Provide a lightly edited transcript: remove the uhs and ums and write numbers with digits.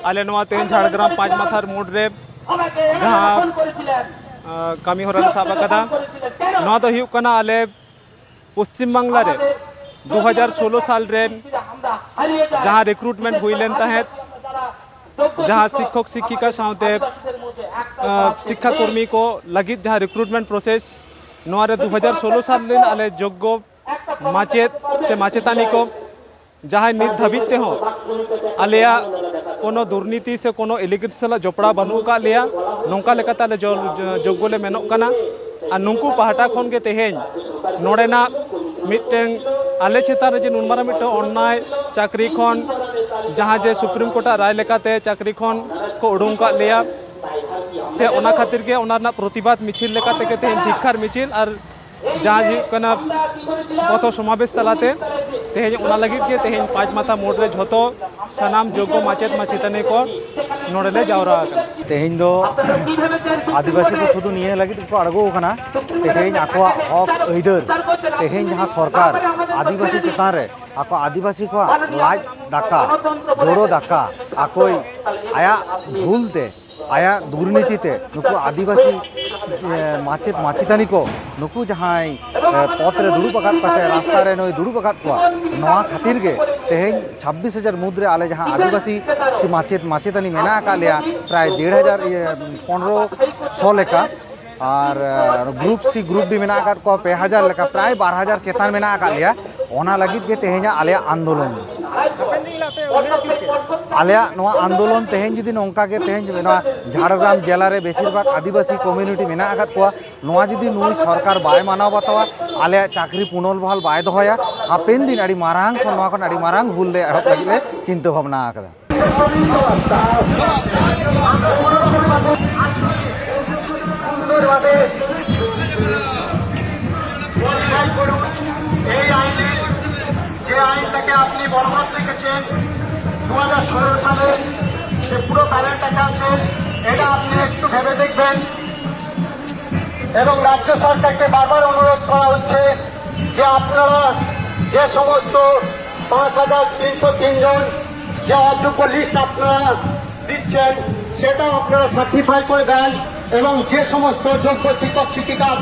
आले नवा तेन झाड़ग्राम पाँच माथार मोड़ रे जहाँ कमी होरा साब कदा नवा तो हुयुग कना आले पश्चिम बांगला रे 2016 साल रे जहाँ रिक्रूटमेंट हुई लेन तहत जहाँ शिक्षक शिक्षिका साउते शिक्षा कर्मी को लगित जहाँ रिक्रूटमेंट प्रोसेस नवा रे 2016 साल लेन आले योग्य माचेत से माचेतानी को जहाँ नित धाबिते हो आलिया कोनो दुर्नीति से कोनो इलिगेट सला जोपड़ा बनू का लिया नौका लेकाते आले योग्य ले मेनोक कना और नुंकु पहाटा खन के तेहेन नोडेना मिटें आले चेतान रे जे नुनमारा मिटे अन्याय चाकरी खन जहाँ जे सुप्रीम कोर्ट राय लेकाते चाकरी खन को उडुंग का लिया से ओना खातिर के ओना ना प्रतिबाद मिছিল लेकाते के तेहेन धिक्कार मिছিল और जहाँ कना पथ समावेश तलाते तेहेन ओना लगित के तेहेन पाँच माथा मोड़ रे झोतो सनाम योग्य माचेत माचेतानी को नोडले जावरा तेहेन दो आदिवासी को शुद्ध निये लगित को अड़गो कना तेहेन आकोआ हक अइदर तेहेन जहाँ सरकार आदिवासी चेतान रे आको आदिवासी को लाज दाका जोड़ो दाका आकोई आया भूलते आया दुर्नीतिते नुकु आदिवासी माचेत माचेतानी को नुकु जहाँ पथ रे दुड़ुब आकाद पाचे रास्ता रे नई दुड़ुब आकाद को नवा खातिर के तेहेन 26,000 मुद्रे आले जहाँ आदिवासी माचेत माचेतानी मेना आका लिया प्राय 1,500 लेका और ग्रुप सी ग्रुप भी मेना आकाद को 2,000 लेका प्राय 12,000 चेतान मेना आका लिया ओना लगित के तेहेना आले आंदोलन आलिया आंदोलन तेहेन जुदी नौका के तेहेन झाड़ग्राम जिला रे बेसिरभाग आदिवासी कम्युनिटी मेना आकाद को नोआ जुदी नुई सरकार बाय मानाव बातावा आलिया चाकरी पुनर्बहाल बाय दोहया हापेन दिन आड़ी मारांग खन नोआ खन आड़ी मारांग भूल ले एहब लगित ले चिंता भावना आकदा আইনটাকে আপনি বলবৎ রেখেছেন 2016 সালে যে পুরো ব্যালেন্স আছে এটা আপনি একটু ভেবে দেখবেন এবং রাজ্য সরকারকে বারবার অনুরোধ করা হচ্ছে যে আপনারা যে সমস্ত 5,303 জন যে অযোগ্য লিস্ট আপনারা দিচ্ছেন সেটাও আপনারা সার্টিফাই করে দেন এবং যে সমস্ত যোগ্য শিক্ষক শিক্ষিকা আছে